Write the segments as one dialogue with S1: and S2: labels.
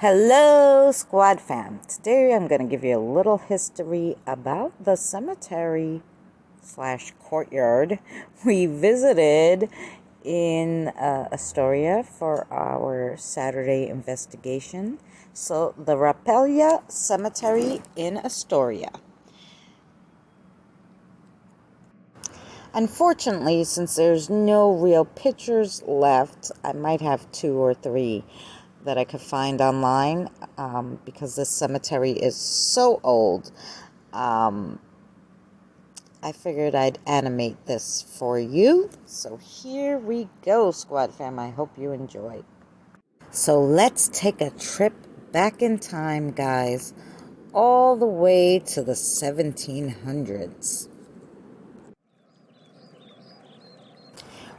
S1: Hello, Squad Fam. Today I'm going to give you a little history about the cemetery / courtyard we visited in Astoria for our Saturday investigation. So, the Rapella Cemetery in Astoria. Unfortunately, since there's no real pictures left, I might have 2 or 3 that I could find online because this cemetery is so old. I figured I'd animate this for you. So here we go, Squad Fam. I hope you enjoy. So let's take a trip back in time, guys, all the way to the 1700s.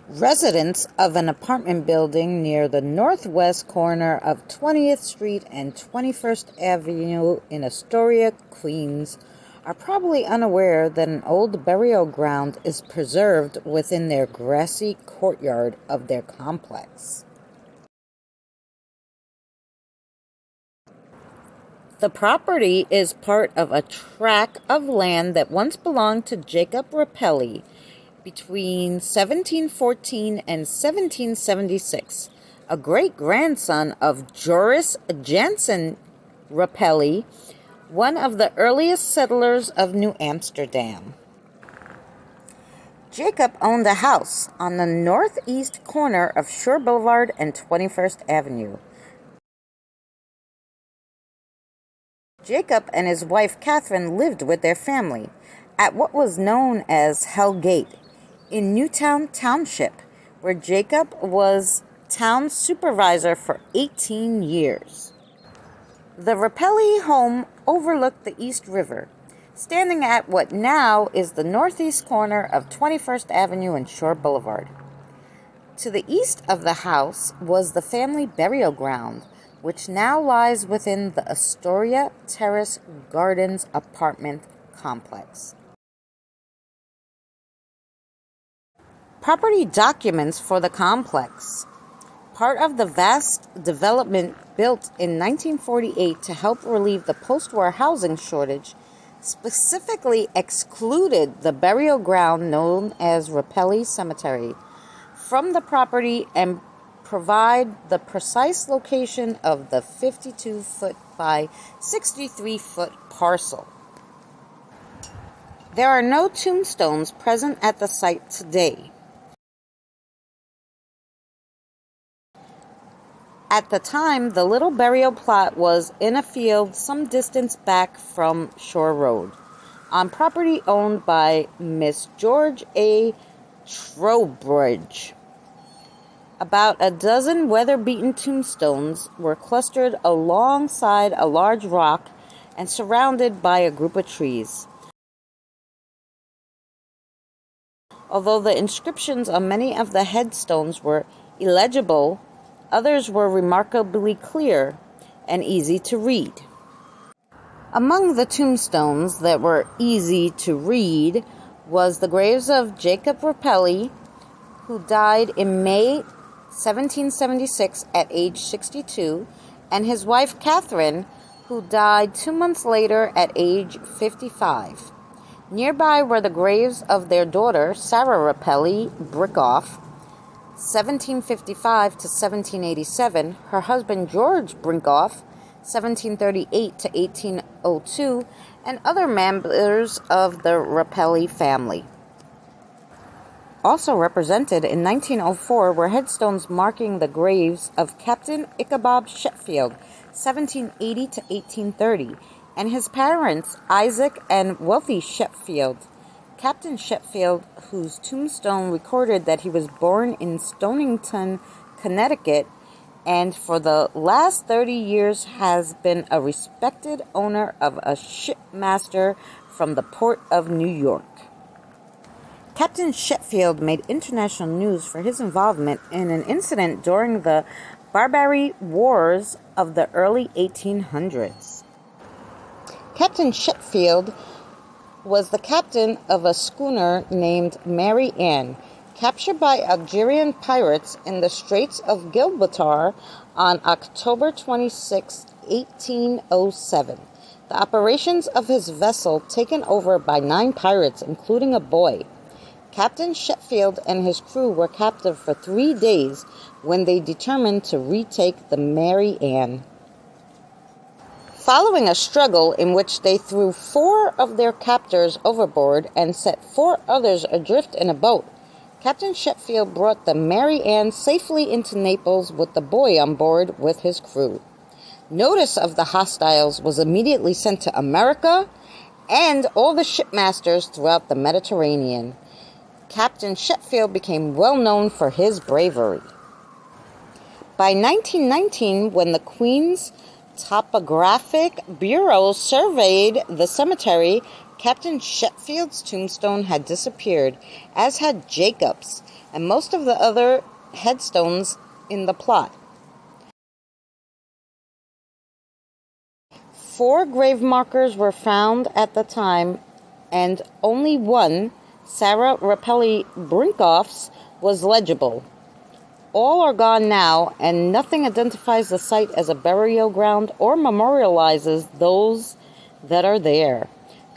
S1: Residents of an apartment building near the northwest corner of 20th Street and 21st Avenue in Astoria, Queens, are probably unaware that an old burial ground is preserved within their grassy courtyard of their complex. The property is part of a tract of land that once belonged to Jacob Rapelli between 1714 and 1776, a great-grandson of Joris Jansen Rapelli, one of the earliest settlers of New Amsterdam. Jacob owned a house on the northeast corner of Shore Boulevard and 21st Avenue. Jacob and his wife Catherine lived with their family at what was known as Hell Gate in Newtown Township, where Jacob was town supervisor for 18 years. The Rapelli home overlooked the East River, standing at what now is the northeast corner of 21st Avenue and Shore Boulevard. To the east of the house was the family burial ground, which now lies within the Astoria Terrace Gardens apartment complex. Property documents for the complex, part of the vast development built in 1948 to help relieve the post-war housing shortage, specifically excluded the burial ground known as Rapelli Cemetery from the property and provide the precise location of the 52-foot by 63-foot parcel. There are no tombstones present at the site today. At the time, the little burial plot was in a field some distance back from Shore Road, on property owned by Miss George A. Trowbridge. About a dozen weather-beaten tombstones were clustered alongside a large rock and surrounded by a group of trees. Although the inscriptions on many of the headstones were illegible, others were remarkably clear and easy to read. Among the tombstones that were easy to read was the graves of Jacob Rapelli, who died in May 1776 at age 62, and his wife Catherine, who died 2 months later at age 55. Nearby were the graves of their daughter, Sarah Rapelli Brinkoff, 1755 to 1787, her husband George Brinkoff, 1738 to 1802, and other members of the Rapelli family. Also represented in 1904 were headstones marking the graves of Captain Ichabod Sheffield, 1780 to 1830, and his parents, Isaac and Wealthy Sheffield. Captain Sheffield, whose tombstone recorded that he was born in Stonington, Connecticut, and for the last 30 years has been a respected owner of a shipmaster from the port of New York. Captain Sheffield made international news for his involvement in an incident during the Barbary Wars of the early 1800s. Captain Sheffield was the captain of a schooner named Mary Ann, captured by Algerian pirates in the Straits of Gibraltar on October 26, 1807. The operations of his vessel taken over by 9 pirates, including a boy. Captain Sheffield and his crew were captive for 3 days when they determined to retake the Mary Ann. Following a struggle in which they threw 4 of their captors overboard and set 4 others adrift in a boat, Captain Sheffield brought the Mary Ann safely into Naples with the boy on board with his crew. Notice of the hostiles was immediately sent to America and all the shipmasters throughout the Mediterranean. Captain Sheffield became well known for his bravery. By 1919, when the Queen's Topographic Bureau surveyed the cemetery, Captain Sheffield's tombstone had disappeared, as had Jacob's, and most of the other headstones in the plot. 4 grave markers were found at the time, and only one, Sarah Rapelli Brinkoff's, was legible. All are gone now, and nothing identifies the site as a burial ground or memorializes those that are there.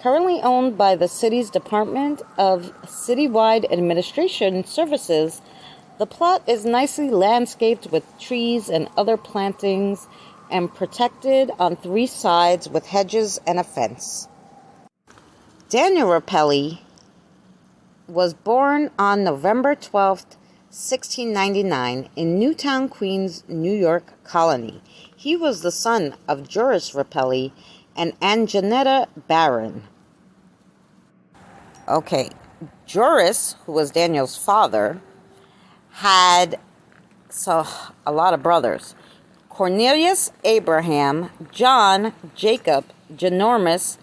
S1: Currently owned by the city's Department of Citywide Administration Services, the plot is nicely landscaped with trees and other plantings and protected on 3 sides with hedges and a fence. Daniel Rapelli was born on November 12th, 1699 in Newtown, Queens, New York colony. He was the son of Joris Rapelli and Anjanetta Barron. Okay, Joris, who was Daniel's father, had a lot of brothers. Cornelius, Abraham, John, Jacob, Genormus,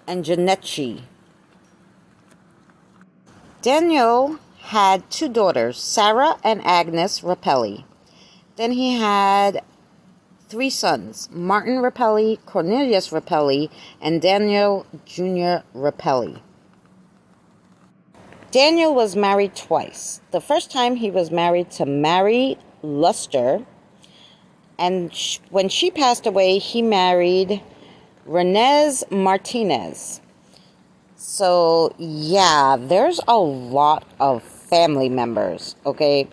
S1: and Janetchi. Daniel had 2 daughters, Sarah and Agnes Rapelli. Then he had 3 sons, Martin Rapelli, Cornelius Rapelli, and Daniel Jr. Rapelli. Daniel was married twice. The first time he was married to Mary Luster, and when she passed away, he married Renez Martinez. So, yeah, there's a lot of family members, okay?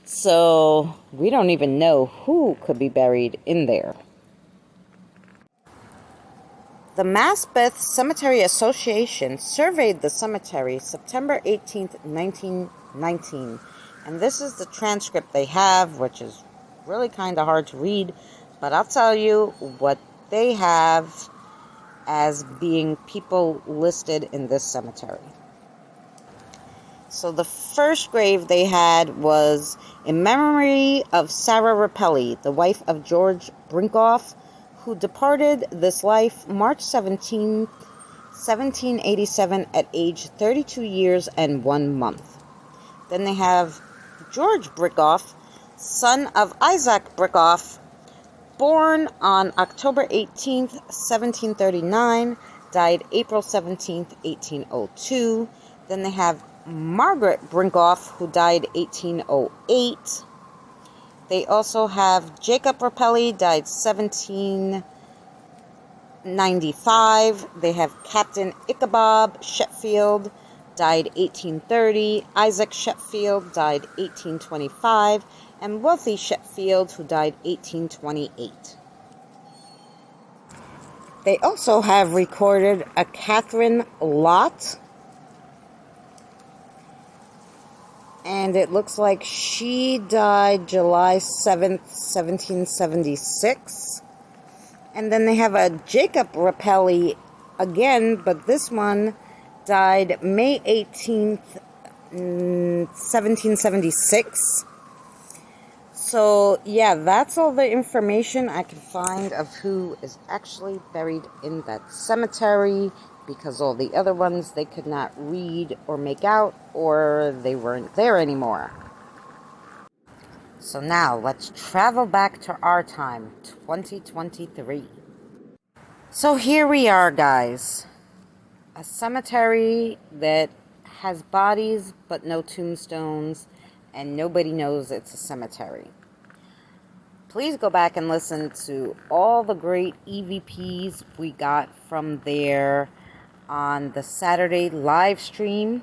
S1: So, we don't even know who could be buried in there. The Maspeth Cemetery Association surveyed the cemetery September 18th, 1919. And this is the transcript they have, which is really kind of hard to read. But I'll tell you what they have as being people listed in this cemetery. So the first grave they had was in memory of Sarah Rapelli, the wife of George Brinkoff, who departed this life March 17, 1787 at age 32 years and 1 month. Then they have George Brinkoff, son of Isaac Brinkoff, born on October 18th, 1739, died April 17th, 1802. Then they have Margaret Brinkoff, who died 1808. They also have Jacob Rapelli, died 1795. They have Captain Ichabod Sheffield, died 1830. Isaac Sheffield, died 1825. And Wealthy Sheffield, who died 1828. They also have recorded a Catherine Lott, and it looks like she died July 7th, 1776. And then they have a Jacob Rapelli again, but this one died May 18th, 1776. So, yeah, that's all the information I can find of who is actually buried in that cemetery, because all the other ones they could not read or make out, or they weren't there anymore. So now, let's travel back to our time, 2023. So here we are, guys. A cemetery that has bodies but no tombstones, and nobody knows it's a cemetery. Please go back and listen to all the great EVPs we got from there on the Saturday live stream.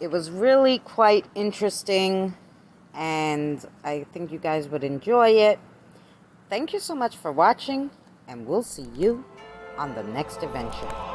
S1: It was really quite interesting, and I think you guys would enjoy it. Thank you so much for watching, and we'll see you on the next adventure.